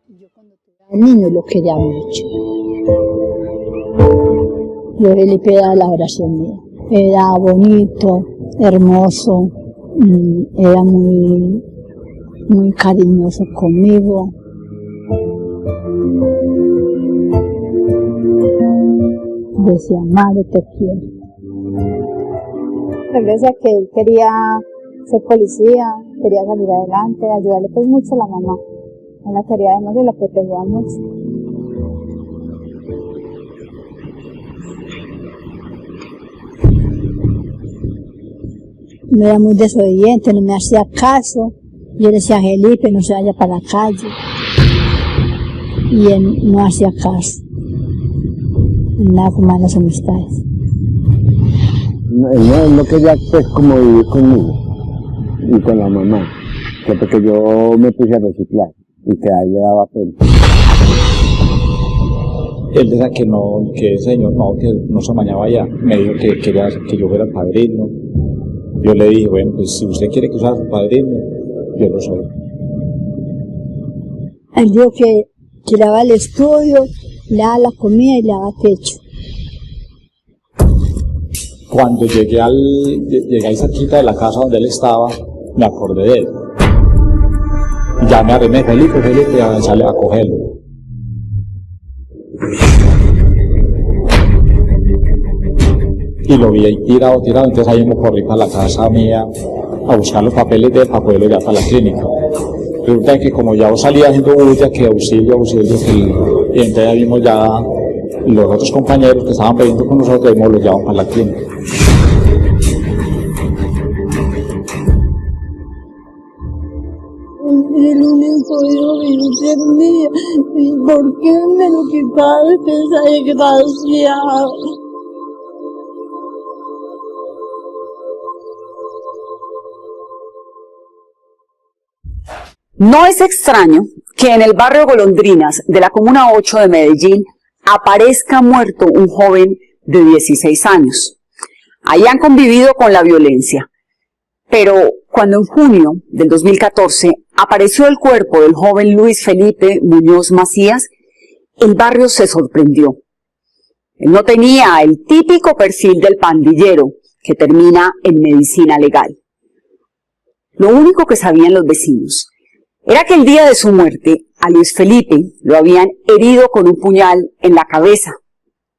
Yo cuando tuve al niño lo quería mucho. Yo Felipe era la oración mía. Era bonito, hermoso, era muy cariñoso conmigo. Decía, madre, te quiero. Él decía que él quería ser policía, quería salir adelante, ayudarle pues mucho a la mamá. Él la quería demasiado y la protegía mucho. No era muy desobediente, no me hacía caso. Yo le decía a Felipe, no se vaya para la calle. Y él no hacía caso. Nada con malas amistades. No quería pues como vivir conmigo y con la mamá, que porque yo me puse a reciclar y que a él le daba pena. Él decía que no, que ese señor no, que no se amañaba ya. Me dijo que quería que yo fuera el padrino. Yo le dije, bueno, pues si usted quiere que sea su padrino, yo lo soy. Él dijo que le daba el estudio, le daba la comida y le daba techo. Cuando llegué ahí cerquita de la casa donde él estaba, me acordé de él. Ya me arrimé, Felipe, a sale a cogerlo. Y lo vi ahí tirado, entonces ahí me corrí para la casa mía a buscar los papeles de él para poderlo llevar para la clínica. Resulta que como ya salía haciendo bulla, que auxilio, y entonces ya vimos ya los otros compañeros que estaban pidiendo con nosotros, y los llevaban para la clínica. El único hijo que yo tenía, ¿y por qué me lo quitaste esa desgracia? No es extraño que en el barrio Golondrinas de la Comuna 8 de Medellín aparezca muerto un joven de 16 años. Ahí han convivido con la violencia, pero cuando en junio del 2014 apareció el cuerpo del joven Luis Felipe Muñoz Macías, el barrio se sorprendió. Él no tenía el típico perfil del pandillero que termina en medicina legal. Lo único que sabían los vecinos era que el día de su muerte a Luis Felipe lo habían herido con un puñal en la cabeza,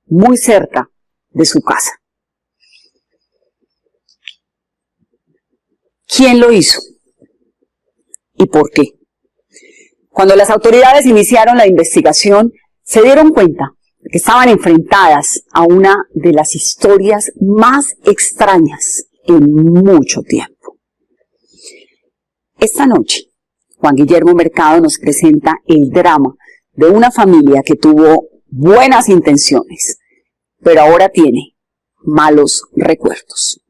muy cerca de su casa. ¿Quién lo hizo? ¿Y por qué? Cuando las autoridades iniciaron la investigación, se dieron cuenta de que estaban enfrentadas a una de las historias más extrañas en mucho tiempo. Esta noche, Juan Guillermo Mercado nos presenta el drama de una familia que tuvo buenas intenciones, pero ahora tiene malos recuerdos.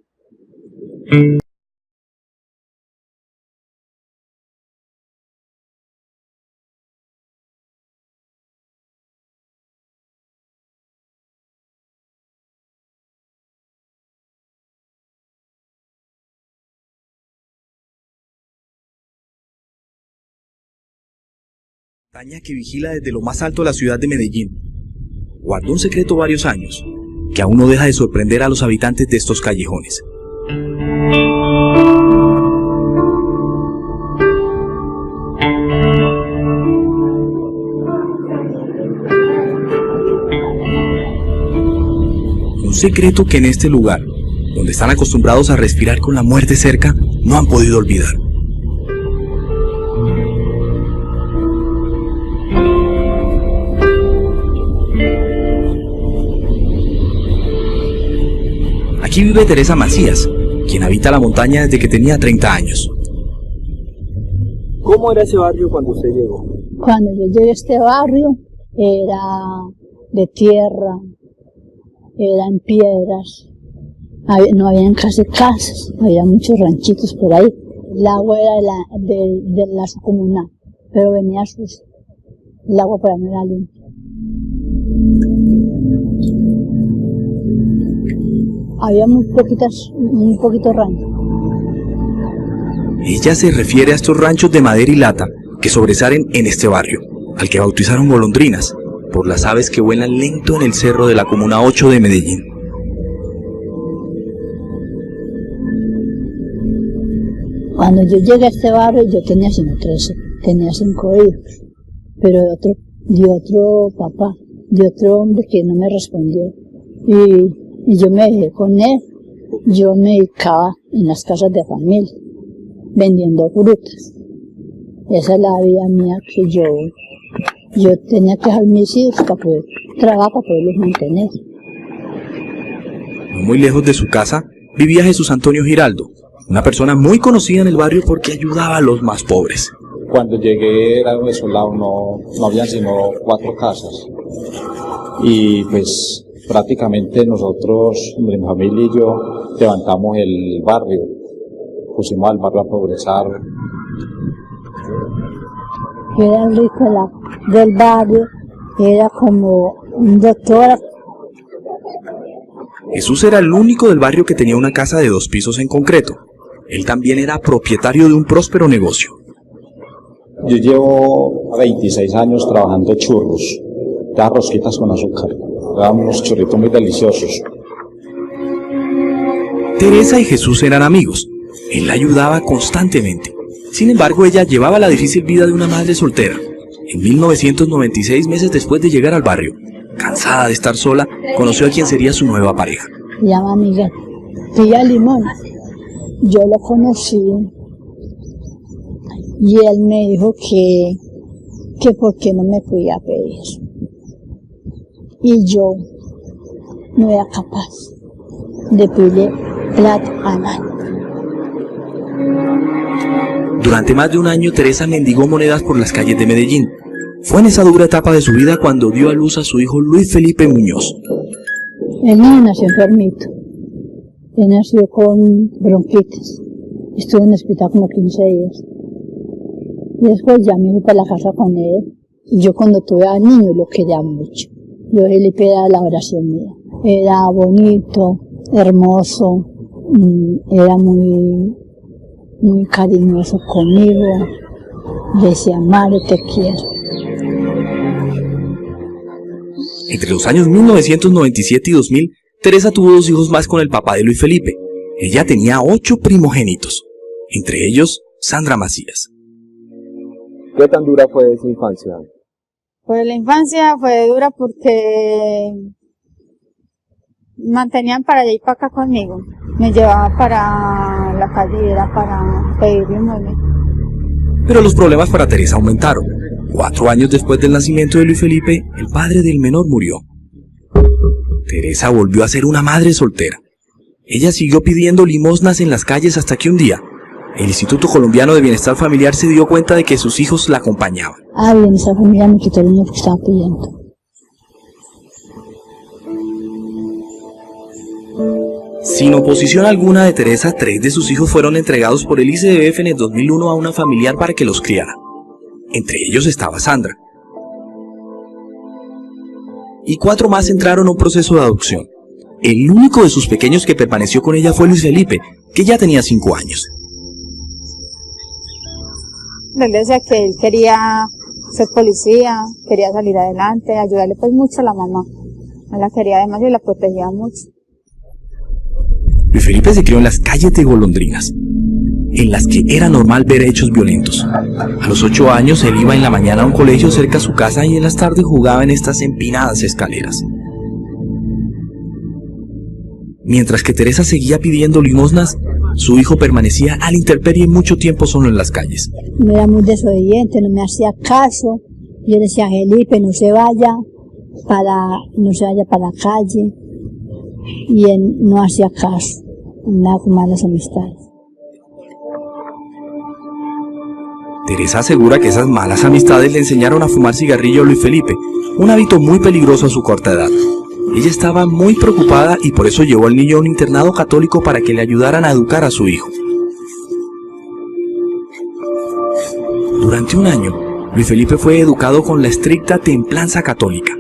Montaña que vigila desde lo más alto de la ciudad de Medellín. Guardó un secreto varios años, que aún no deja de sorprender a los habitantes de estos callejones. Un secreto que en este lugar, donde están acostumbrados a respirar con la muerte cerca, no han podido olvidar. Aquí vive Teresa Macías, quien habita la montaña desde que tenía 30 años. ¿Cómo era ese barrio cuando usted llegó? Cuando yo llegué a este barrio era de tierra, era en piedras, no habían casi casas, había muchos ranchitos por ahí. El agua era de la comunal, pero venía sucia, el agua por ahí no era limpia. Había muy poquitos ranchos. Ella se refiere a estos ranchos de madera y lata que sobresalen en este barrio, al que bautizaron Golondrinas, por las aves que vuelan lento en el cerro de la Comuna 8 de Medellín. Cuando yo llegué a este barrio yo tenía sino 13, tenía 5 hijos, pero de otro papá, de otro hombre que no me respondió. Y yo me dejé con él, yo me dedicaba en las casas de familia, vendiendo frutas. Esa es la vida mía que yo tenía que dejar mis hijos para poder trabajar, para poderlos mantener. No muy lejos de su casa vivía Jesús Antonio Giraldo, una persona muy conocida en el barrio porque ayudaba a los más pobres. Cuando llegué era desolado, no habían sino 4 casas. Y pues prácticamente nosotros, mi familia y yo, levantamos el barrio, pusimos al barrio a progresar. Yo era el rico del barrio, era como un doctor. Jesús era el único del barrio que tenía una casa de 2 pisos en concreto. Él también era propietario de un próspero negocio. Yo llevo 26 años trabajando churros, de rosquitas con azúcar. Eran unos churritos muy deliciosos. Teresa y Jesús eran amigos. Él la ayudaba constantemente. Sin embargo, ella llevaba la difícil vida de una madre soltera. En 1996, meses después de llegar al barrio, cansada de estar sola, conoció a quien sería su nueva pareja. Se llama Miguel, Pilla Limón. Yo lo conocí y él me dijo que por qué no me podía pedir. Y yo no era capaz de pedirle plata a nadie. Durante más de un año, Teresa mendigó monedas por las calles de Medellín. Fue en esa dura etapa de su vida cuando dio a luz a su hijo Luis Felipe Muñoz. El niño nació enfermito. Él nació con bronquitis. Estuve en el hospital como 15 días. Y después ya me fui para la casa con él. Y yo cuando tuve al niño lo quería mucho. Yo Felipe era la oración mía. Era bonito, hermoso, era muy cariñoso conmigo. Decía, madre, te quiero. Entre los años 1997 y 2000, Teresa tuvo 2 hijos más con el papá de Luis Felipe. Ella tenía 8 primogénitos, entre ellos Sandra Macías. ¿Qué tan dura fue esa infancia? Pues la infancia fue dura porque me mantenían para allá y para acá conmigo. Me llevaba para la calle, era para pedirle un mueble. Pero los problemas para Teresa aumentaron. 4 años después del nacimiento de Luis Felipe, el padre del menor murió. Teresa volvió a ser una madre soltera. Ella siguió pidiendo limosnas en las calles hasta que un día, el Instituto Colombiano de Bienestar Familiar se dio cuenta de que sus hijos la acompañaban. Bien, esa familia me quitó el niño que estaba pidiendo. Sin oposición alguna de Teresa, 3 de sus hijos fueron entregados por el ICBF en el 2001 a una familiar para que los criara. Entre ellos estaba Sandra. Y 4 más entraron a un proceso de adopción. El único de sus pequeños que permaneció con ella fue Luis Felipe, que ya tenía 5 años. Él decía que él quería ser policía, quería salir adelante, ayudarle pues mucho a la mamá. Él la quería además y la protegía mucho. Luis Felipe se crió en las calles de Golondrinas, en las que era normal ver hechos violentos. A los 8 años él iba en la mañana a un colegio cerca a su casa y en las tardes jugaba en estas empinadas escaleras. Mientras que Teresa seguía pidiendo limosnas, su hijo permanecía a la intemperie mucho tiempo solo en las calles. No era muy desobediente, no me hacía caso. Yo le decía a Felipe, no se vaya para la calle. Y él no hacía caso, andaba con malas amistades. Teresa asegura que esas malas amistades le enseñaron a fumar cigarrillo a Luis Felipe, un hábito muy peligroso a su corta edad. Ella estaba muy preocupada y por eso llevó al niño a un internado católico para que le ayudaran a educar a su hijo. Durante un año, Luis Felipe fue educado con la estricta templanza católica,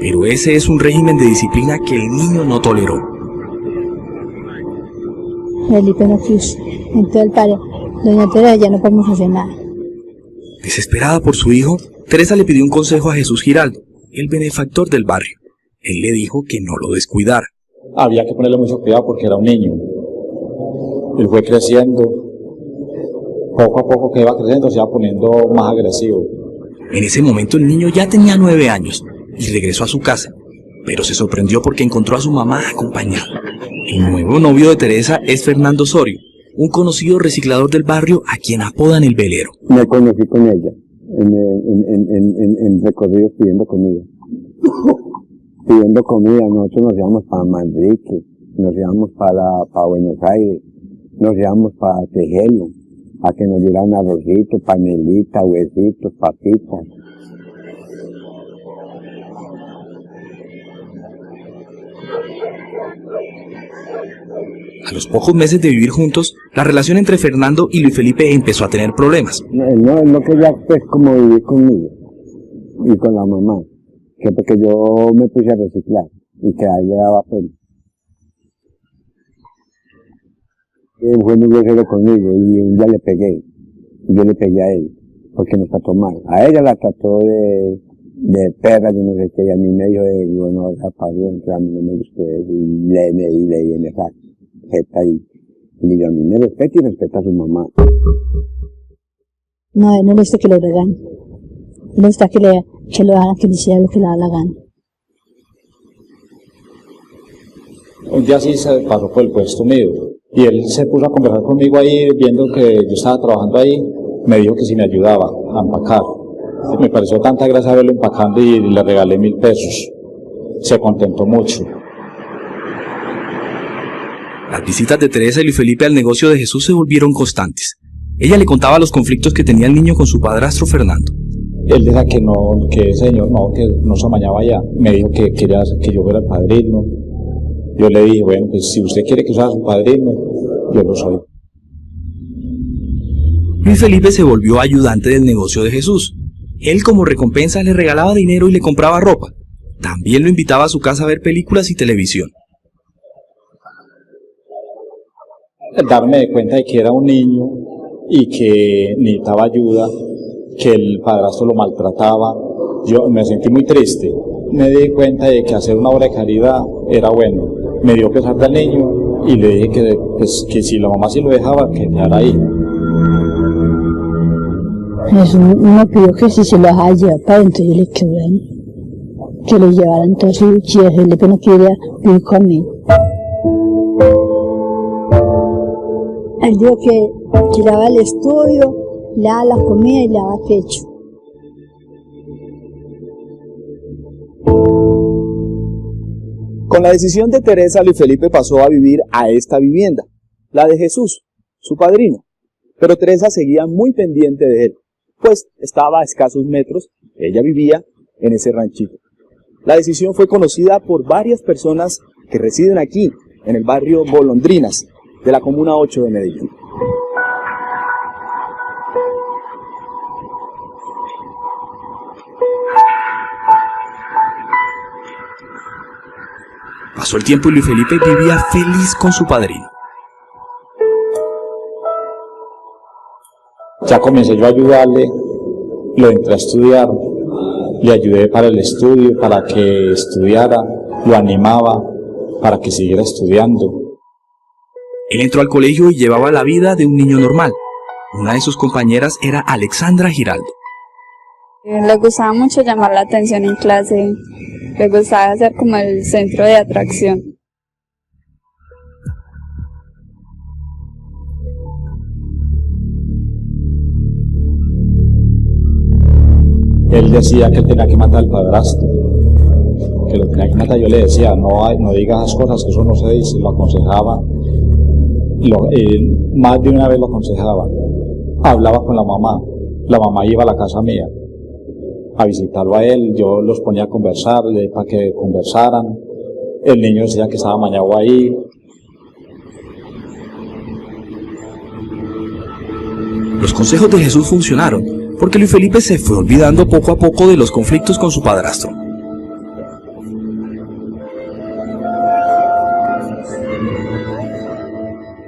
pero ese es un régimen de disciplina que el niño no toleró. Felipe no quiso, entonces el padre, doña Teresa, ya no podemos hacer nada. Desesperada por su hijo, Teresa le pidió un consejo a Jesús Giraldo, el benefactor del barrio. Él le dijo que no lo descuidara. Había que ponerle mucho cuidado porque era un niño. Él fue creciendo. Poco a poco que iba creciendo se iba poniendo más agresivo. En ese momento el niño ya tenía 9 años y regresó a su casa, pero se sorprendió porque encontró a su mamá acompañada. El nuevo novio de Teresa es Fernando Osorio, un conocido reciclador del barrio a quien apodan el velero. Me conocí con ella en recorridos pidiendo comida. Pidiendo comida, nosotros nos íbamos para Manrique, nos íbamos para Buenos Aires, nos íbamos para Tejelo, a que nos dieran arrocito, panelita, huesitos, papitas. A los pocos meses de vivir juntos, la relación entre Fernando y Luis Felipe empezó a tener problemas. No, lo que ya es como vivir conmigo y con la mamá, que porque yo me puse a reciclar y que a él le daba pena. Él fue muy grosero conmigo y un día le pegué, y yo le pegué a él, porque nos trató mal. A ella la trató de perra, yo no sé qué, y a mí me dijo de bueno, a mí no me gustó eso, y le di en esa jeta y le digo, a mí me respeta y respeta a su mamá. No, a él no le gusta que lo regañen. No le gusta que lo hagan, que le hiciera lo que le da la gana. Un día sí se pasó por el puesto mío y él se puso a conversar conmigo ahí, viendo que yo estaba trabajando ahí, me dijo que si me ayudaba a empacar. Me pareció tanta gracia verlo empacando y le regalé 1.000 pesos. Se contentó mucho. Las visitas de Teresa y Luis Felipe al negocio de Jesús se volvieron constantes. Ella le contaba los conflictos que tenía el niño con su padrastro Fernando. Él decía que no, que ese señor no, que no se amañaba ya. Me dijo que quería que yo fuera el padrino. Yo le dije, bueno, pues si usted quiere que sea su padrino, yo lo soy. Luis Felipe se volvió ayudante del negocio de Jesús. Él como recompensa le regalaba dinero y le compraba ropa. También lo invitaba a su casa a ver películas y televisión. Darme cuenta de que era un niño y que necesitaba ayuda, que el padrastro lo maltrataba, yo me sentí muy triste. Me di cuenta de que hacer una obra de caridad era bueno. Me dio pesar del niño y le dije que si la mamá sí lo dejaba, que quedara ahí. Uno pidió que si se lo dejaba llevar para adentro, yo le dije que bueno, que lo llevaran. Entonces, si Felipe no quería vivir conmigo. Él dijo que le daba el estudio, le daba la comida y le daba techo. Con la decisión de Teresa, Luis Felipe pasó a vivir a esta vivienda, la de Jesús, su padrino. Pero Teresa seguía muy pendiente de él, pues estaba a escasos metros, ella vivía en ese ranchito. La decisión fue conocida por varias personas que residen aquí, en el barrio Golondrinas, de la Comuna 8 de Medellín. Pasó el tiempo y Luis Felipe vivía feliz con su padrino. Ya comencé yo a ayudarle, lo entré a estudiar, le ayudé para el estudio, para que estudiara, lo animaba para que siguiera estudiando. Él entró al colegio y llevaba la vida de un niño normal. Una de sus compañeras era Alexandra Giraldo. Le gustaba mucho llamar la atención en clase, le gustaba ser como el centro de atracción. Él decía que él tenía que matar al padrastro, que lo tenía que matar. Yo le decía, no digas esas cosas, que eso no se dice. Lo aconsejaba, más de una vez lo aconsejaba. Hablaba con la mamá iba a la casa mía a visitarlo a él, yo los ponía a conversar, para que conversaran. El niño decía que estaba amañado ahí. Los consejos de Jesús funcionaron, porque Luis Felipe se fue olvidando poco a poco de los conflictos con su padrastro.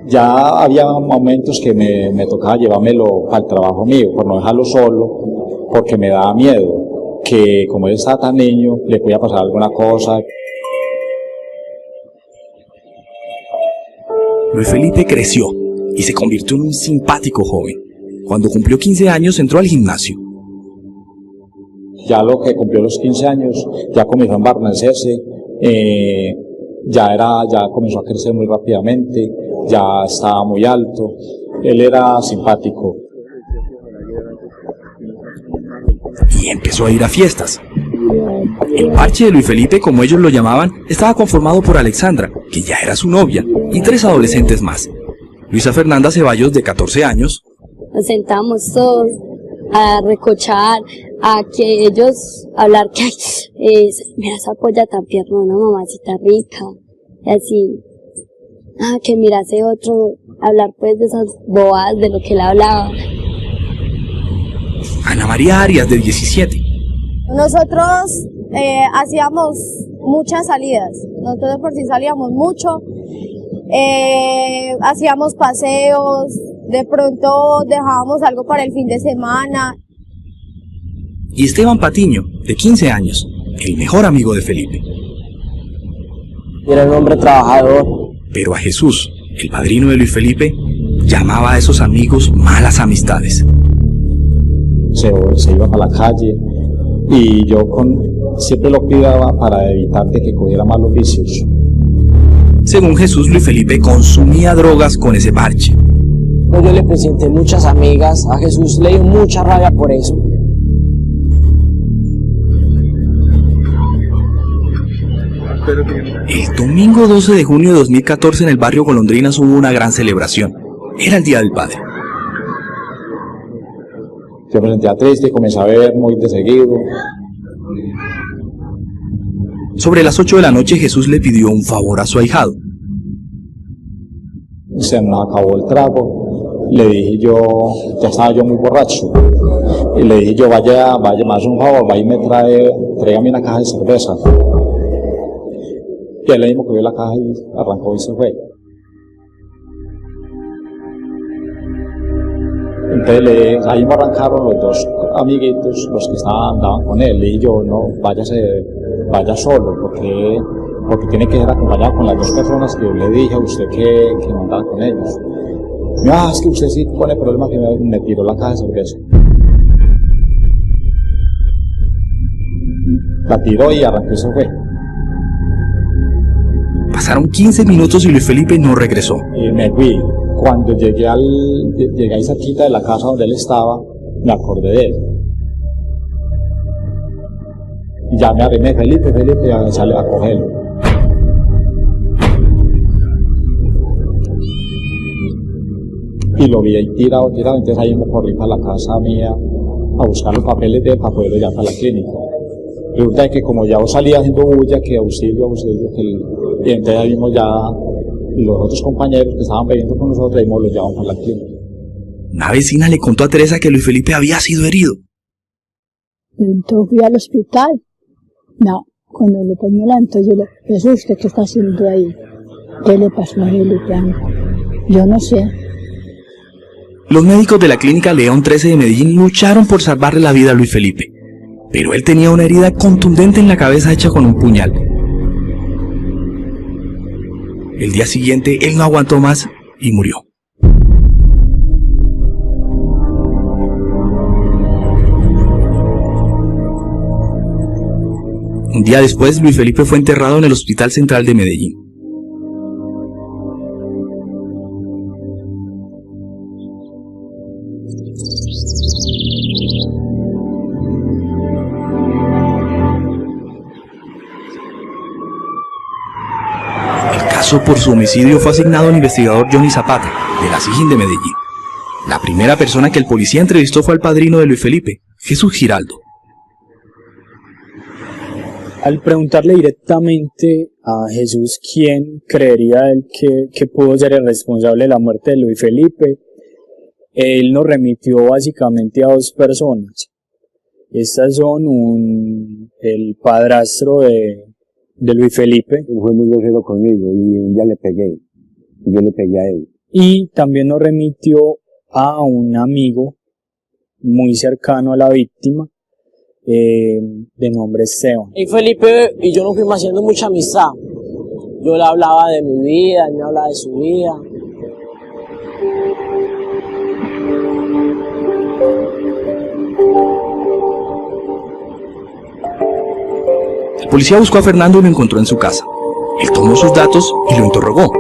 Ya había momentos que me tocaba llevármelo para el trabajo mío, por no dejarlo solo, porque me daba miedo que como él estaba tan niño, le podía pasar alguna cosa. Luis Felipe creció y se convirtió en un simpático joven. Cuando cumplió 15 años entró al gimnasio. Ya lo que cumplió los 15 años, ya comenzó a embarnecerse, ya comenzó a crecer muy rápidamente, ya estaba muy alto, él era simpático. Y empezó a ir a fiestas. El parche de Luis Felipe, como ellos lo llamaban, estaba conformado por Alexandra, que ya era su novia, y 3 adolescentes más. Luisa Fernanda Ceballos, de 14 años. Nos sentamos todos a recochar, a que ellos hablar que mira esa polla tan tierna, una mamacita rica, y así, que mira ese otro, hablar pues de esas bobadas de lo que él hablaba. Ana María Arias, de 17. Nosotros hacíamos muchas salidas, nosotros de por sí salíamos mucho, hacíamos paseos, de pronto dejábamos algo para el fin de semana. Y Esteban Patiño, de 15 años, el mejor amigo de Felipe. Era un hombre trabajador. Pero a Jesús, el padrino de Luis Felipe, llamaba a esos amigos malas amistades. Se iba para la calle y yo siempre lo cuidaba para evitar de que cogiera malos vicios. Según Jesús, Luis Felipe consumía drogas con ese parche. Yo le presenté muchas amigas, a Jesús le dio mucha rabia por eso. El domingo 12 de junio de 2014 en el barrio Golondrinas hubo una gran celebración. Era el Día del Padre. Yo me sentía triste, comencé a beber muy de seguido. Sobre las 8 de la noche Jesús le pidió un favor a su ahijado. Se nos acabó el trago. Le dije yo, ya estaba yo muy borracho. Y le dije yo, vaya, me hace un favor, vaya y tráigame una caja de cerveza. Y él le mismo cogió la caja y arrancó y se fue. Entonces ahí me arrancaron los 2 amiguitos, los que andaban con él. Le dije yo, no, vaya solo, porque tiene que ser acompañado con las 2 personas que yo le dije a usted que no andaba con ellos. Es que usted sí pone problema, que me tiró la caja de cerveza. La tiró y arrancó y se fue. Pasaron 15 minutos y Luis Felipe no regresó. Y me fui. Cuando llegué ahí cerquita de la casa donde él estaba, me acordé de él. Y ya me arrimé, Felipe, ya sale a cogerlo. Y lo vi ahí tirado, entonces ahí me corrí para la casa mía a buscar los papeles de él para poderlo ya para la clínica. Resulta que como ya salía haciendo bulla, que auxilio, y entonces ahí vimos ya los otros compañeros que estaban bebiendo con nosotros, y los llevamos para la clínica. Una vecina le contó a Teresa que Luis Felipe había sido herido. Entonces fui al hospital. No, cuando le ponía la entonces yo le dije, Jesús, ¿usted qué está haciendo ahí? ¿Qué le pasó a Felipe? Yo no sé. Los médicos de la clínica León 13 de Medellín lucharon por salvarle la vida a Luis Felipe, pero él tenía una herida contundente en la cabeza hecha con un puñal. El día siguiente él no aguantó más y murió. Un día después, Luis Felipe fue enterrado en el Hospital Central de Medellín. El caso por su homicidio fue asignado al investigador Johnny Zapata, de la SIJIN de Medellín. La primera persona que el policía entrevistó fue al padrino de Luis Felipe, Jesús Giraldo. Al preguntarle directamente a Jesús quién creería él que pudo ser el responsable de la muerte de Luis Felipe, él nos remitió básicamente a 2 personas. Estas son el padrastro de Luis Felipe. Fue muy grosero conmigo y un día le pegué. Yo le pegué a él. y también nos remitió a un amigo muy cercano a la víctima, de nombre Esteban. Y Felipe y yo nos fuimos haciendo mucha amistad. Yo le hablaba de mi vida, él me hablaba de su vida. El policía buscó a Fernando y lo encontró en su casa. Él tomó sus datos y lo interrogó.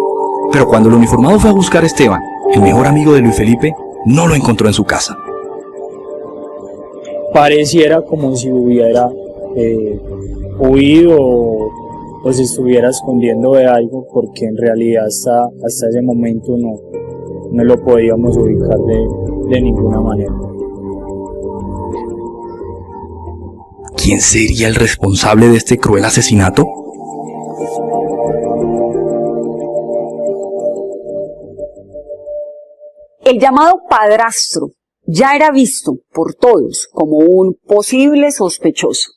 Pero cuando el uniformado fue a buscar a Esteban, el mejor amigo de Luis Felipe, no lo encontró en su casa. Pareciera como si hubiera huido o se estuviera escondiendo de algo, porque en realidad hasta ese momento no lo podíamos ubicar de ninguna manera. ¿Quién sería el responsable de este cruel asesinato? El llamado padrastro ya era visto por todos como un posible sospechoso.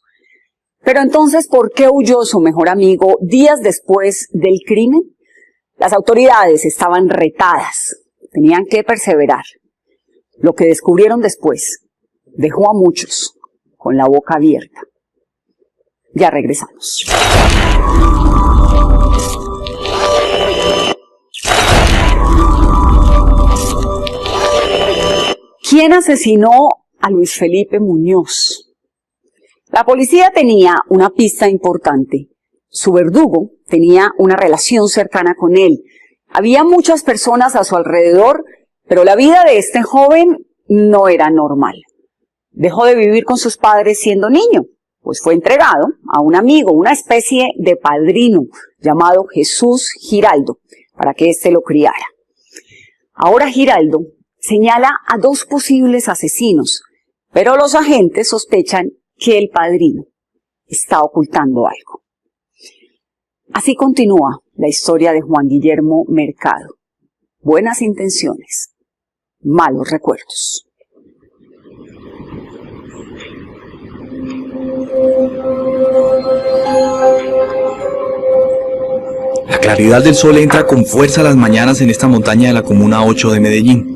Pero entonces, ¿por qué huyó su mejor amigo días después del crimen? Las autoridades estaban retadas, tenían que perseverar. Lo que descubrieron después dejó a muchos con la boca abierta. Ya regresamos. ¿Quién asesinó a Luis Felipe Muñoz? La policía tenía una pista importante. Su verdugo tenía una relación cercana con él. Había muchas personas a su alrededor, pero la vida de este joven no era normal. Dejó de vivir con sus padres siendo niño, pues fue entregado a un amigo, una especie de padrino llamado Jesús Giraldo, para que éste lo criara. Ahora Giraldo señala a 2 posibles asesinos, pero los agentes sospechan que el padrino está ocultando algo. Así continúa la historia de Juan Guillermo Mercado. Buenas intenciones, malos recuerdos. La claridad del sol entra con fuerza a las mañanas en esta montaña de la Comuna 8 de Medellín.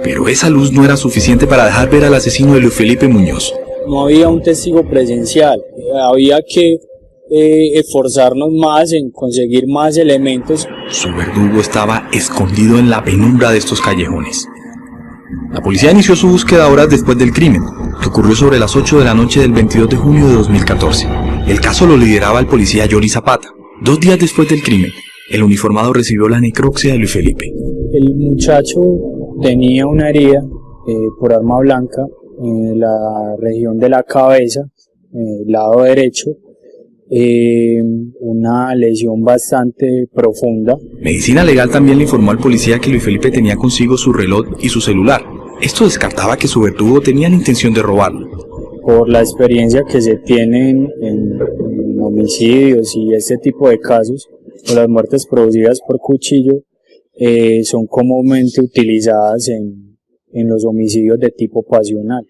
Pero esa luz no era suficiente para dejar ver al asesino de Luis Felipe Muñoz. No había un testigo presencial, había que esforzarnos más en conseguir más elementos. Su verdugo estaba escondido en la penumbra de estos callejones. La policía inició su búsqueda horas después del crimen, que ocurrió sobre las 8 de la noche del 22 de junio de 2014. El caso lo lideraba el policía Johnny Zapata. 2 días después del crimen, el uniformado recibió la necropsia de Luis Felipe. El muchacho tenía una herida por arma blanca en la región de la cabeza, lado derecho, una lesión bastante profunda. Medicina Legal también le informó al policía que Luis Felipe tenía consigo su reloj y su celular. Esto descartaba que su verdugo tenía la intención de robarlo. Por la experiencia que se tienen en homicidios y este tipo de casos, o las muertes producidas por cuchillo, son comúnmente utilizadas en los homicidios de tipo pasional.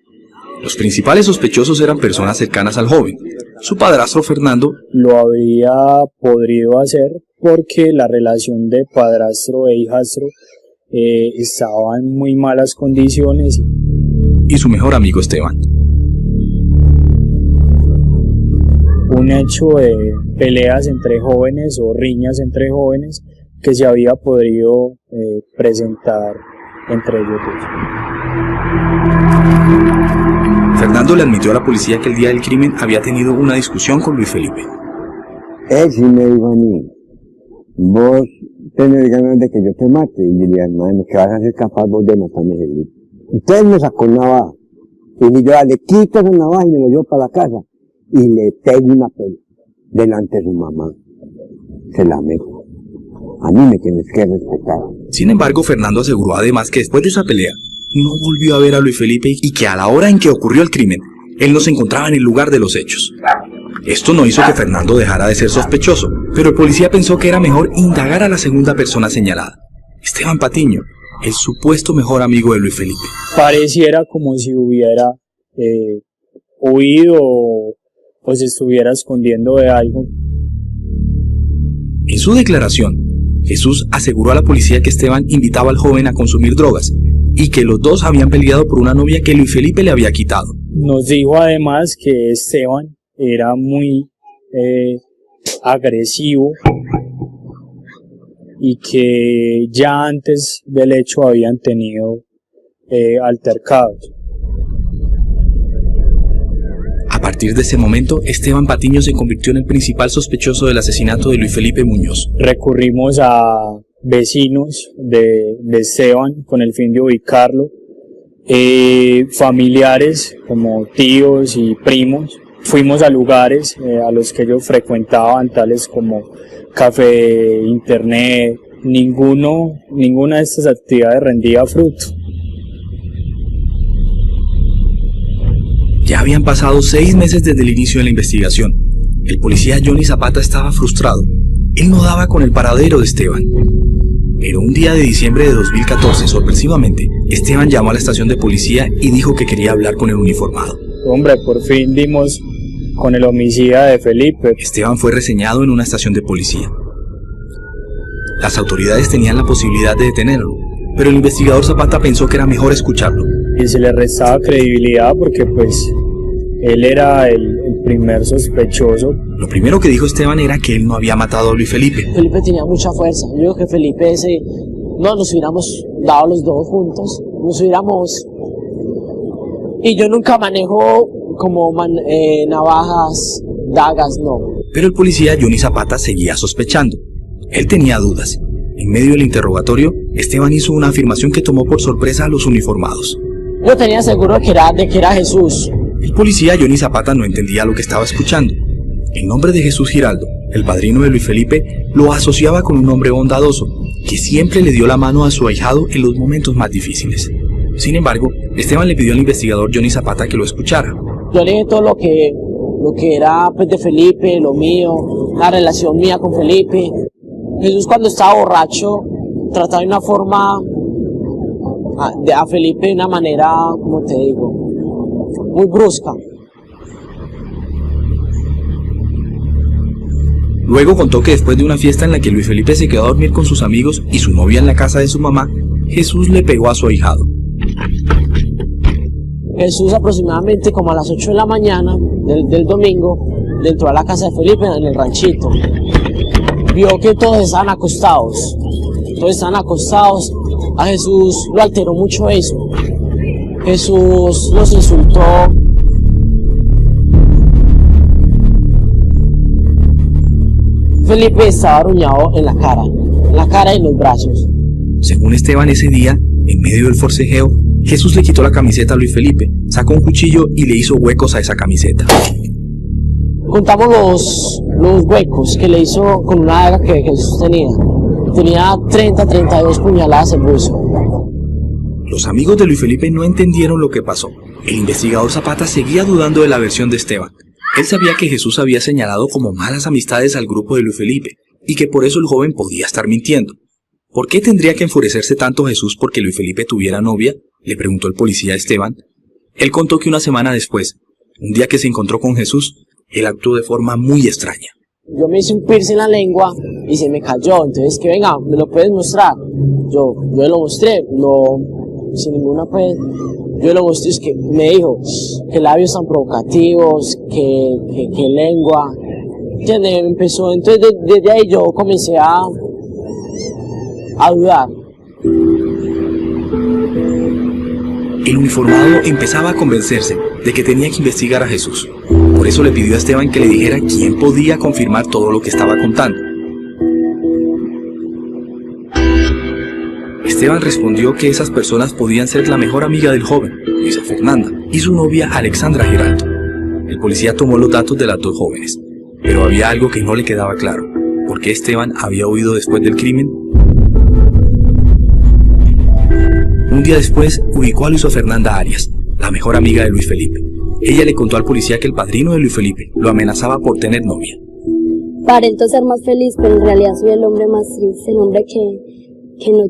Los principales sospechosos eran personas cercanas al joven. Su padrastro Fernando lo habría podido hacer porque la relación de padrastro e hijastro estaba en muy malas condiciones. Y su mejor amigo Esteban. Un hecho de peleas entre jóvenes o riñas entre jóvenes que se había podido presentar entre ellos dos. Fernando le admitió a la policía que el día del crimen había tenido una discusión con Luis Felipe. Él sí me dijo a mí, vos tenés ganas de que yo te mate. Y yo le dije, hermano, que vas a ser capaz vos de matarme, Felipe. Entonces me sacó el navaja. Y yo le quito esa navaja y me lo llevo para la casa. Y le pego una pela delante de su mamá. Se la meto. A mí me tienes que respetar. Sin embargo, Fernando aseguró además que después de esa pelea, no volvió a ver a Luis Felipe y que a la hora en que ocurrió el crimen, él no se encontraba en el lugar de los hechos. Esto no hizo que Fernando dejara de ser sospechoso, pero el policía pensó que era mejor indagar a la segunda persona señalada, Esteban Patiño, el supuesto mejor amigo de Luis Felipe. Pareciera como si hubiera huido o se estuviera escondiendo de algo. En su declaración, Jesús aseguró a la policía que Esteban invitaba al joven a consumir drogas y que los dos habían peleado por una novia que Luis Felipe le había quitado. Nos dijo además que Esteban era muy agresivo y que ya antes del hecho habían tenido altercados. A partir de ese momento, Esteban Patiño se convirtió en el principal sospechoso del asesinato de Luis Felipe Muñoz. Recurrimos a vecinos de Esteban con el fin de ubicarlo, familiares como tíos y primos. Fuimos a lugares a los que ellos frecuentaban, tales como café, internet. Ninguna de estas actividades rendía fruto. Ya habían pasado 6 meses desde el inicio de la investigación. El policía Johnny Zapata estaba frustrado. Él no daba con el paradero de Esteban. Pero un día de diciembre de 2014, sorpresivamente, Esteban llamó a la estación de policía y dijo que quería hablar con el uniformado. Hombre, por fin dimos con el homicida de Felipe. Esteban fue reseñado en una estación de policía. Las autoridades tenían la posibilidad de detenerlo, pero el investigador Zapata pensó que era mejor escucharlo. Y se le restaba credibilidad porque pues él era el primer sospechoso. Lo primero que dijo Esteban era que él no había matado a Luis Felipe. Felipe tenía mucha fuerza. Yo digo que Felipe no nos hubiéramos dado los dos juntos, nos hubiéramos... Y yo nunca manejo como navajas, dagas, no. Pero el policía Johnny Zapata seguía sospechando. Él tenía dudas. En medio del interrogatorio, Esteban hizo una afirmación que tomó por sorpresa a los uniformados. Yo tenía seguro de que era Jesús. El policía Johnny Zapata no entendía lo que estaba escuchando. El nombre de Jesús Giraldo, el padrino de Luis Felipe, lo asociaba con un hombre bondadoso, que siempre le dio la mano a su ahijado en los momentos más difíciles. Sin embargo, Esteban le pidió al investigador Johnny Zapata que lo escuchara. Yo le dije todo lo que era pues, de Felipe, lo mío, la relación mía con Felipe. Jesús cuando estaba borracho trataba de una forma a Felipe de una manera, como te digo, muy brusca. Luego contó que después de una fiesta en la que Luis Felipe se quedó a dormir con sus amigos y su novia en la casa de su mamá, Jesús le pegó a su ahijado. Jesús aproximadamente como a las 8 de la mañana del domingo entró a la casa de Felipe en el ranchito. Vio que todos estaban acostados. A Jesús lo alteró mucho eso. Jesús los insultó. Felipe estaba arruñado en la cara y en los brazos. Según Esteban, ese día, en medio del forcejeo, Jesús le quitó la camiseta a Luis Felipe, sacó un cuchillo y le hizo huecos a esa camiseta. Contamos los huecos que le hizo con una daga que Jesús tenía. Tenía 32 puñaladas en buzo. Los amigos de Luis Felipe no entendieron lo que pasó. El investigador Zapata seguía dudando de la versión de Esteban. Él sabía que Jesús había señalado como malas amistades al grupo de Luis Felipe y que por eso el joven podía estar mintiendo. ¿Por qué tendría que enfurecerse tanto Jesús porque Luis Felipe tuviera novia?, le preguntó el policía a Esteban. Él contó que una semana después, un día que se encontró con Jesús, él actuó de forma muy extraña. Yo me hice un piercing en la lengua y se me cayó, entonces que venga, ¿me lo puedes mostrar? Yo lo mostré, no, sin ninguna pues, yo lo mostré, es que me dijo, que labios tan provocativos, que lengua, ¿entiendes? Empezó, entonces desde ahí yo comencé a dudar. El uniformado empezaba a convencerse de que tenía que investigar a Jesús. Por eso le pidió a Esteban que le dijera quién podía confirmar todo lo que estaba contando. Esteban respondió que esas personas podían ser la mejor amiga del joven, Luisa Fernanda, y su novia Alexandra Giraldo. El policía tomó los datos de las dos jóvenes, pero había algo que no le quedaba claro. ¿Por qué Esteban había huido después del crimen? Un día después, ubicó a Luisa Fernanda Arias, la mejor amiga de Luis Felipe. Ella le contó al policía que el padrino de Luis Felipe lo amenazaba por tener novia. Aparento ser más feliz, pero en realidad soy el hombre más triste, el hombre que no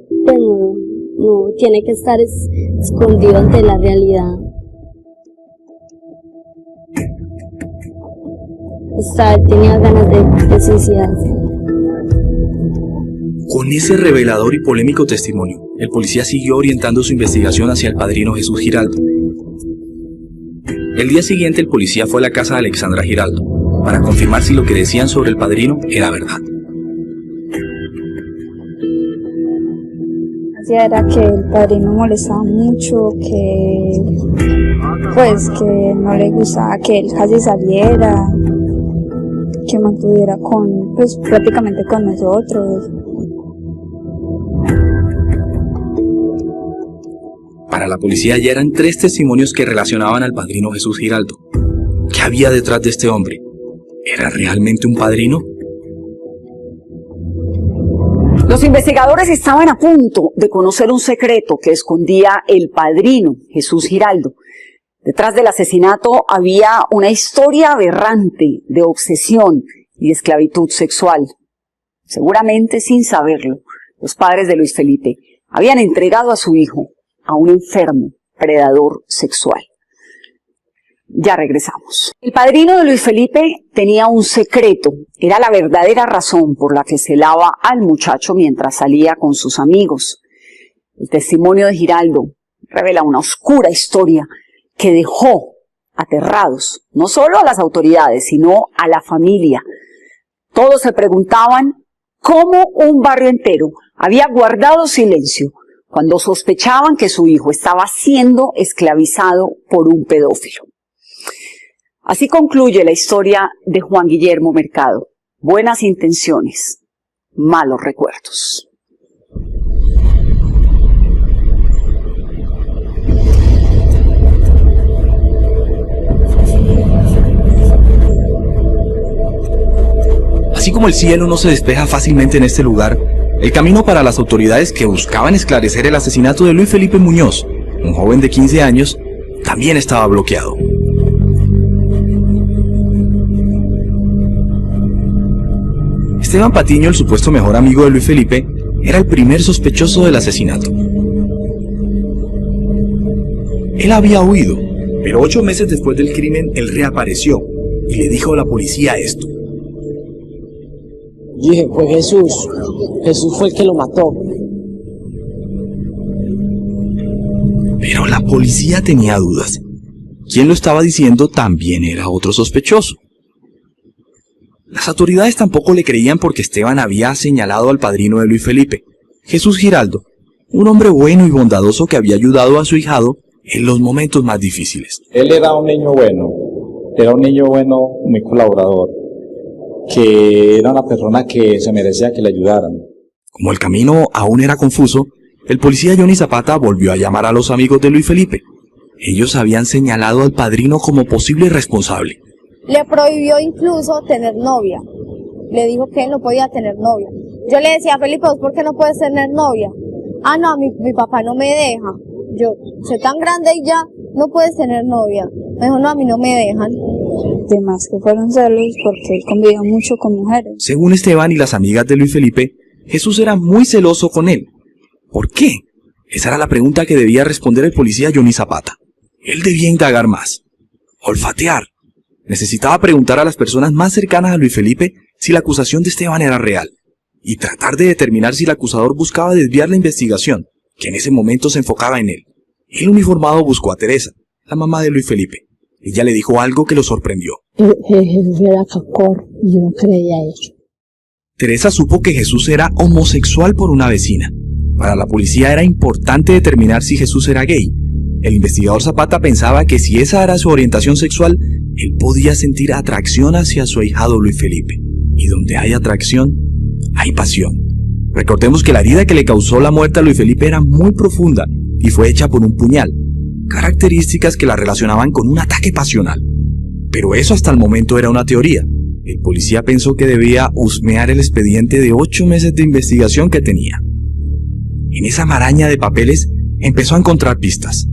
tiene que estar escondido ante la realidad. Tenía ganas de suicidarse. Con ese revelador y polémico testimonio, el policía siguió orientando su investigación hacia el padrino Jesús Giraldo. El día siguiente el policía fue a la casa de Alexandra Giraldo para confirmar si lo que decían sobre el padrino era verdad. Era que el padrino molestaba mucho, que no le gustaba que él casi saliera, que mantuviera prácticamente con nosotros. Para la policía ya eran 3 testimonios que relacionaban al padrino Jesús Giraldo. ¿Qué había detrás de este hombre? ¿Era realmente un padrino? Los investigadores estaban a punto de conocer un secreto que escondía el padrino Jesús Giraldo. Detrás del asesinato había una historia aberrante de obsesión y de esclavitud sexual. Seguramente sin saberlo, los padres de Luis Felipe habían entregado a su hijo a un enfermo predador sexual. Ya regresamos. El padrino de Luis Felipe tenía un secreto. Era la verdadera razón por la que celaba al muchacho mientras salía con sus amigos. El testimonio de Giraldo revela una oscura historia que dejó aterrados no solo a las autoridades, sino a la familia. Todos se preguntaban cómo un barrio entero había guardado silencio cuando sospechaban que su hijo estaba siendo esclavizado por un pedófilo. Así concluye la historia de Juan Guillermo Mercado. Buenas intenciones, malos recuerdos. Así como el cielo no se despeja fácilmente en este lugar, el camino para las autoridades que buscaban esclarecer el asesinato de Luis Felipe Muñoz, un joven de 15 años, también estaba bloqueado. Esteban Patiño, el supuesto mejor amigo de Luis Felipe, era el primer sospechoso del asesinato. Él había huido, pero 8 meses después del crimen, él reapareció y le dijo a la policía esto. Dije, fue Jesús. Jesús fue el que lo mató. Pero la policía tenía dudas. Quien lo estaba diciendo también era otro sospechoso. Las autoridades tampoco le creían porque Esteban había señalado al padrino de Luis Felipe, Jesús Giraldo, un hombre bueno y bondadoso que había ayudado a su ahijado en los momentos más difíciles. Él era un niño bueno muy colaborador, que era una persona que se merecía que le ayudaran. Como el camino aún era confuso, el policía Johnny Zapata volvió a llamar a los amigos de Luis Felipe. Ellos habían señalado al padrino como posible responsable. Le prohibió incluso tener novia. Le dijo que él no podía tener novia. Yo le decía a Felipe, ¿por qué no puedes tener novia? Ah, no, mi papá no me deja. Yo soy tan grande y ya no puedes tener novia. Me dijo, no, a mí no me dejan. Además que fueron celos porque él convivía mucho con mujeres. Según Esteban y las amigas de Luis Felipe, Jesús era muy celoso con él. ¿Por qué? Esa era la pregunta que debía responder el policía Johnny Zapata. Él debía indagar más, olfatear. Necesitaba preguntar a las personas más cercanas a Luis Felipe si la acusación de Esteban era real y tratar de determinar si el acusador buscaba desviar la investigación, que en ese momento se enfocaba en él. El uniformado buscó a Teresa, la mamá de Luis Felipe. Ella le dijo algo que lo sorprendió. Jesús era cacor y yo no creía eso. Teresa supo que Jesús era homosexual por una vecina. Para la policía era importante determinar si Jesús era gay. El investigador Zapata pensaba que si esa era su orientación sexual, él podía sentir atracción hacia su ahijado Luis Felipe. Y donde hay atracción, hay pasión. Recordemos que la herida que le causó la muerte a Luis Felipe era muy profunda y fue hecha por un puñal, características que la relacionaban con un ataque pasional. Pero eso hasta el momento era una teoría. El policía pensó que debía husmear el expediente de 8 meses de investigación que tenía. En esa maraña de papeles empezó a encontrar pistas.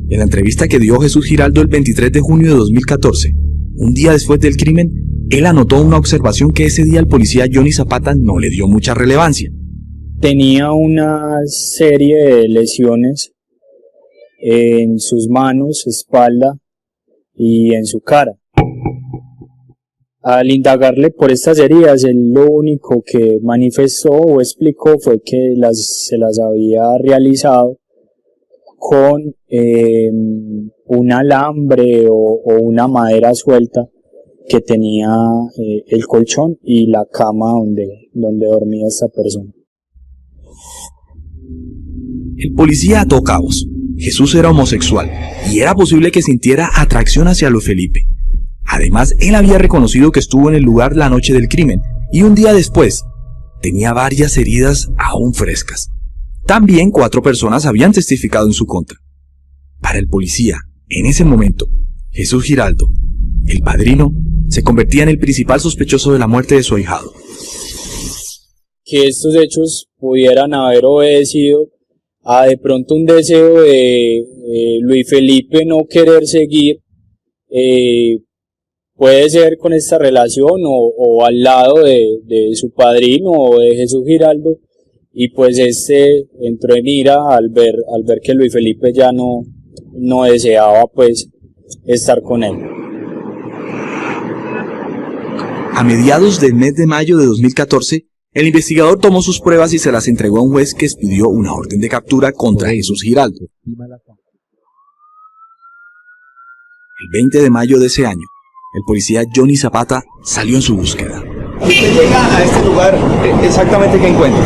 En la entrevista que dio Jesús Giraldo el 23 de junio de 2014, un día después del crimen, él anotó una observación que ese día el policía Johnny Zapata no le dio mucha relevancia. Tenía una serie de lesiones en sus manos, espalda y en su cara. Al indagarle por estas heridas, él lo único que manifestó o explicó fue que se las había realizado con un alambre o una madera suelta que tenía el colchón y la cama donde dormía esta persona. El policía ató cabos. Jesús era homosexual y era posible que sintiera atracción hacia Luis Felipe. Además, él había reconocido que estuvo en el lugar la noche del crimen y un día después tenía varias heridas aún frescas. También 4 personas habían testificado en su contra. Para el policía, en ese momento, Jesús Giraldo, el padrino, se convertía en el principal sospechoso de la muerte de su ahijado. Que estos hechos pudieran haber obedecido a de pronto un deseo de Luis Felipe no querer seguir, puede ser con esta relación o al lado de su padrino o de Jesús Giraldo, y pues entró en ira al ver que Luis Felipe ya no deseaba pues estar con él. A mediados del mes de mayo de 2014, el investigador tomó sus pruebas y se las entregó a un juez que expidió una orden de captura contra Jesús Giraldo. El 20 de mayo de ese año, el policía Johnny Zapata salió en su búsqueda. Usted llega a este lugar, exactamente ¿qué encuentra?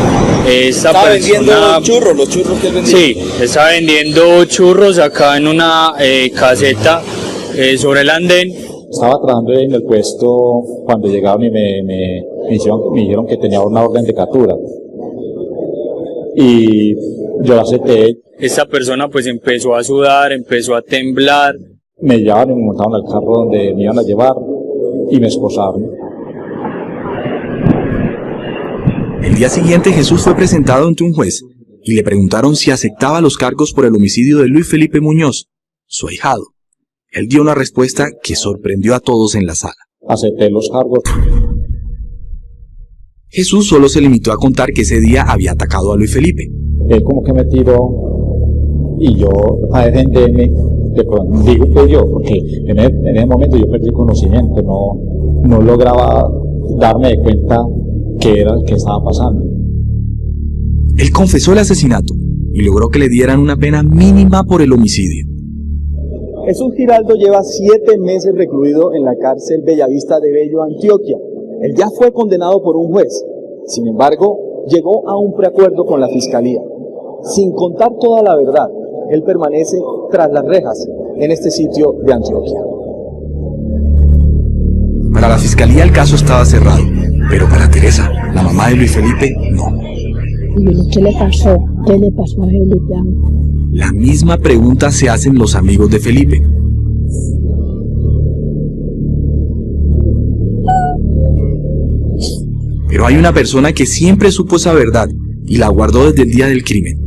Estaba vendiendo churros, los churros que él vendía. Sí, estaba vendiendo churros acá en una caseta sobre el andén. Estaba trabajando en el puesto cuando llegaron y me dijeron que tenía una orden de captura. Y yo la acepté. Esta persona pues empezó a sudar, empezó a temblar. Me llevaron y me montaron al carro donde me iban a llevar y me esposaron. El día siguiente Jesús fue presentado ante un juez y le preguntaron si aceptaba los cargos por el homicidio de Luis Felipe Muñoz, su ahijado. Él dio una respuesta que sorprendió a todos en la sala. Acepté los cargos. Jesús solo se limitó a contar que ese día había atacado a Luis Felipe. Él como que me tiró y yo a defenderme, digo que yo, porque en ese momento yo perdí conocimiento, no lograba darme de cuenta qué era que estaba pasando. Él confesó el asesinato y logró que le dieran una pena mínima por el homicidio. Jesús Giraldo lleva 7 meses recluido en la cárcel Bellavista de Bello, Antioquia. Él ya fue condenado por un juez. Sin embargo, llegó a un preacuerdo con la fiscalía. Sin contar toda la verdad, él permanece tras las rejas en este sitio de Antioquia. Para la fiscalía el caso estaba cerrado, pero para Teresa, la mamá de Luis Felipe, no. ¿Qué le pasó? ¿Qué le pasó a Felipe? La misma pregunta se hacen los amigos de Felipe. Pero hay una persona que siempre supo esa verdad y la guardó desde el día del crimen.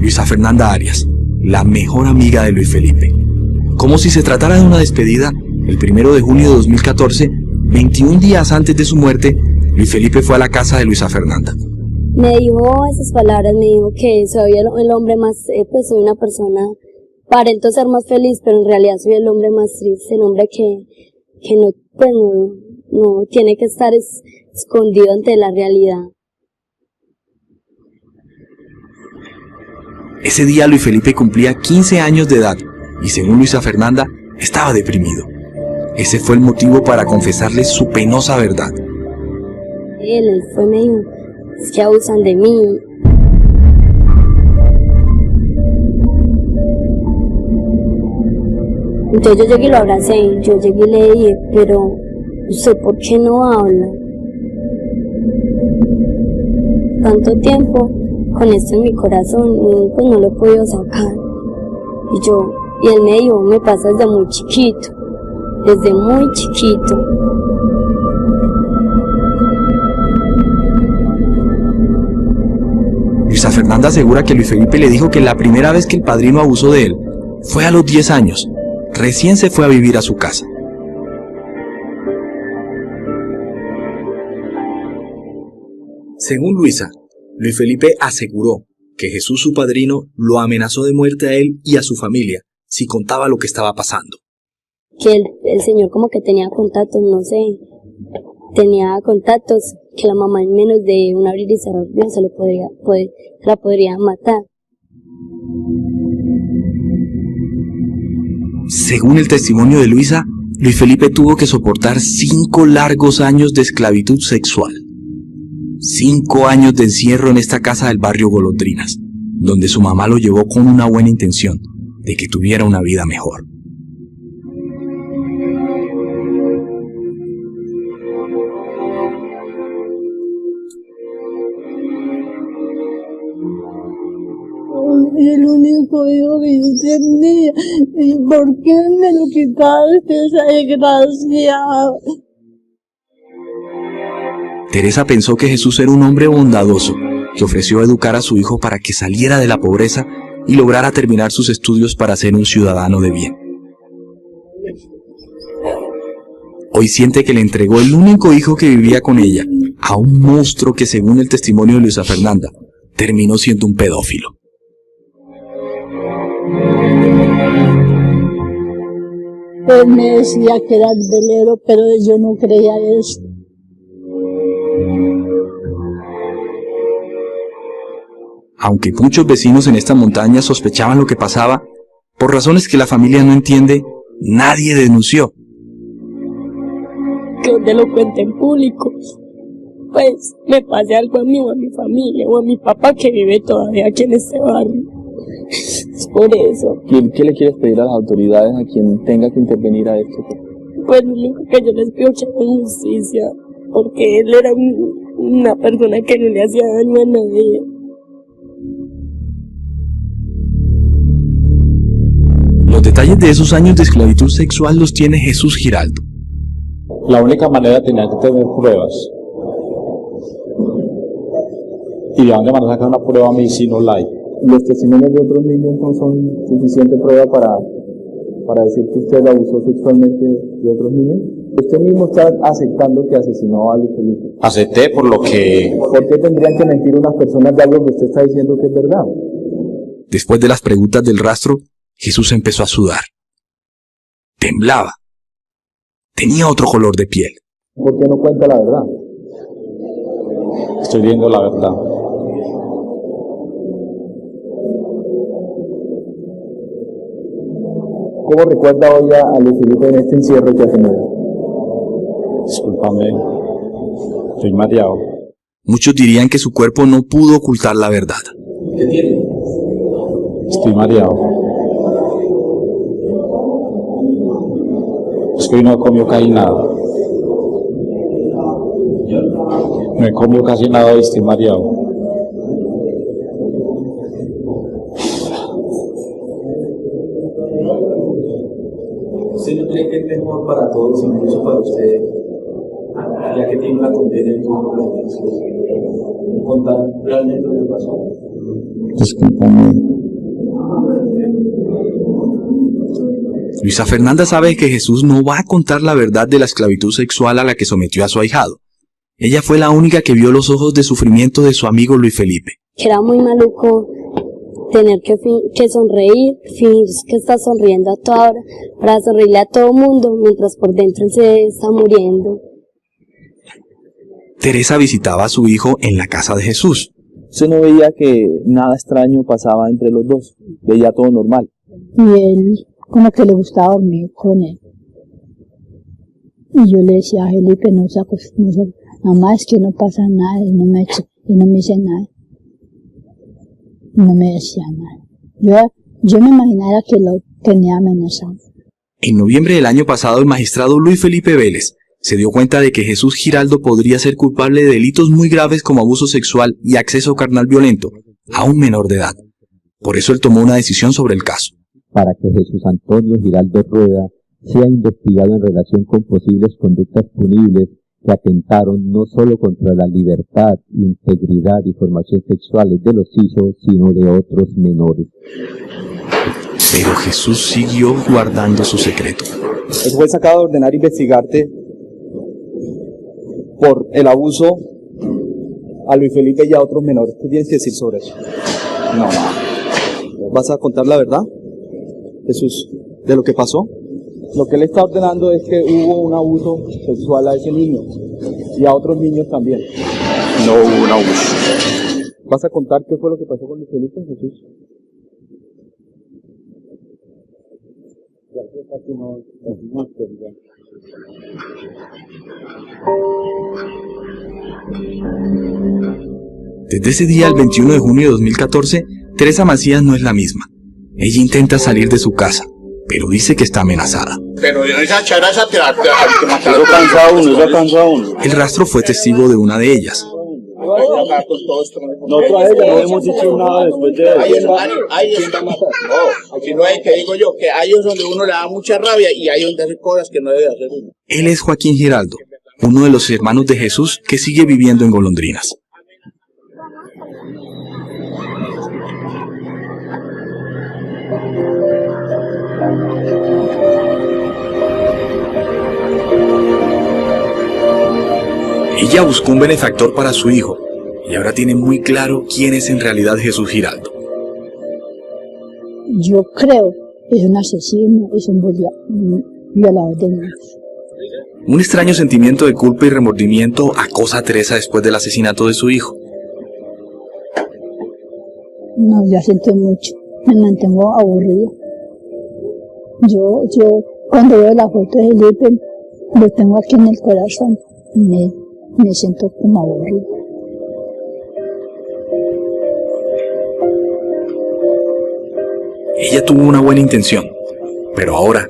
Luisa Fernanda Arias, la mejor amiga de Luis Felipe. Como si se tratara de una despedida, el 1 de junio de 2014, 21 días antes de su muerte, Luis Felipe fue a la casa de Luisa Fernanda. Me dijo esas palabras, me dijo que soy el hombre más, pues soy una persona, aparento ser más feliz, pero en realidad soy el hombre más triste, el hombre que no, pues no tiene que estar escondido ante la realidad. Ese día Luis Felipe cumplía 15 años de edad y según Luisa Fernanda, estaba deprimido. Ese fue el motivo para confesarle su penosa verdad. Él fue, me dijo, es que abusan de mí. Entonces yo llegué y lo abracé, yo llegué y le dije, pero ¿usted por qué no habla? Tanto tiempo con esto en mi corazón y pues no lo he podido sacar. Y él me dijo, me pasa desde muy chiquito, desde muy chiquito. Luisa Fernanda asegura que Luis Felipe le dijo que la primera vez que el padrino abusó de él fue a los 10 años. Recién se fue a vivir a su casa. Según Luisa, Luis Felipe aseguró que Jesús, su padrino, lo amenazó de muerte a él y a su familia si contaba lo que estaba pasando. Que el señor como que tenía contactos, no sé, tenía contactos que la mamá en menos de un abrir y cerrar se la podría matar. Según el testimonio de Luisa, Luis Felipe tuvo que soportar 5 largos años de esclavitud sexual. 5 años de encierro en esta casa del barrio Golondrinas, donde su mamá lo llevó con una buena intención de que tuviera una vida mejor. El único hijo que yo tenía, ¿y por qué me lo quitaste, esa desgracia? Teresa pensó que Jesús era un hombre bondadoso, que ofreció educar a su hijo para que saliera de la pobreza y lograra terminar sus estudios para ser un ciudadano de bien. Hoy siente que le entregó el único hijo que vivía con ella a un monstruo que, según el testimonio de Luisa Fernanda, terminó siendo un pedófilo. Él me decía que era el velero, pero yo no creía eso. Aunque muchos vecinos en esta montaña sospechaban lo que pasaba, por razones que la familia no entiende, nadie denunció. Que donde lo cuente en público, pues me pase algo a mí o a mi familia o a mi papá que vive todavía aquí en este barrio. Es por eso. ¿Qué le quieres pedir a las autoridades, a quien tenga que intervenir a esto? Pues lo único que yo les pido es que hagan justicia, porque él era una persona que no le hacía daño a nadie. Los detalles de esos años de esclavitud sexual los tiene Jesús Giraldo. La única manera tenía que tener pruebas. ¿Y de dónde van a sacar una prueba a mí si no la hay? ¿Los testimonios de otros niños no son suficiente prueba para decir que usted abusó sexualmente de otros niños? Usted mismo está aceptando que asesinó a Luis Felipe. Acepté por lo que... ¿Por qué tendrían que mentir unas personas de algo que usted está diciendo que es verdad? Después de las preguntas del rastro, Jesús empezó a sudar. Temblaba. Tenía otro color de piel. ¿Por qué no cuenta la verdad? Estoy viendo la verdad. ¿Cómo recuerda hoy a Luis Felipe en este encierro que ha tenido? Discúlpame, estoy mareado. Muchos dirían que su cuerpo no pudo ocultar la verdad. ¿Qué tiene? Estoy mareado. Es que hoy no he comido casi nada. No he comido casi nada y estoy mareado. ¿Usted no cree que es mejor para todos, incluso para usted, ya que tiene una condena en todo el contar realmente lo que pasó? Discúlpame. Luisa Fernanda sabe que Jesús no va a contar la verdad de la esclavitud sexual a la que sometió a su ahijado. Ella fue la única que vio los ojos de sufrimiento de su amigo Luis Felipe. Que era muy maluco tener que sonreír, fingir que está sonriendo a toda hora, para sonreírle a todo mundo, mientras por dentro él se está muriendo. Teresa visitaba a su hijo en la casa de Jesús. Usted no veía que nada extraño pasaba entre los dos, veía todo normal. Y él como que le gustaba dormir con él. Y yo le decía a Felipe, no se nada más que no pasa nada, y no me dice nada. No me decía nada. Yo me imaginaba que lo tenía amenazado. En noviembre del año pasado, el magistrado Luis Felipe Vélez se dio cuenta de que Jesús Giraldo podría ser culpable de delitos muy graves como abuso sexual y acceso carnal violento a un menor de edad. Por eso él tomó una decisión sobre el caso. Para que Jesús Antonio Giraldo Rueda sea investigado en relación con posibles conductas punibles que atentaron no solo contra la libertad, integridad y formación sexuales de los hijos, sino de otros menores. Pero Jesús siguió guardando su secreto. El juez acaba de ordenar investigarte por el abuso a Luis Felipe y a otros menores. ¿Qué tienes que decir sobre eso? No. ¿Vas a contar la verdad, Jesús, de lo que pasó? Lo que él está ordenando es que hubo un abuso sexual a ese niño y a otros niños también. No hubo un abuso. ¿Vas a contar qué fue lo que pasó con Luis Felipe, Jesús? Desde ese día, el 21 de junio de 2014, Teresa Macías no es la misma. Ella intenta salir de su casa, pero dice que está amenazada. Pero esa charaza te mataron. Eso cansa a uno. El rastro fue testigo de una de ellas. Nosotros a ella no hemos dicho nada después de eso. Ahí está matando. No, si no hay que digo yo, que ahí es donde uno le da mucha rabia y ahí es donde hace cosas que no debe hacer uno. Él es Joaquín Giraldo, uno de los hermanos de Jesús que sigue viviendo en Golondrinas. Ella buscó un benefactor para su hijo y ahora tiene muy claro quién es en realidad Jesús Giraldo. Yo creo que es un asesino, es un violador de niños. Un extraño sentimiento de culpa y remordimiento acosa a Teresa después del asesinato de su hijo. No, yo siento mucho, me mantengo aburrida. Yo cuando veo la foto de Felipe, lo tengo aquí en el corazón, me siento como aburrida. Ella tuvo una buena intención, pero ahora,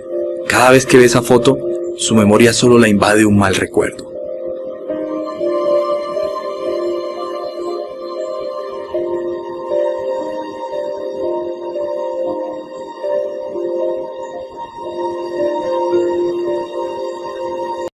cada vez que ve esa foto, su memoria solo la invade un mal recuerdo.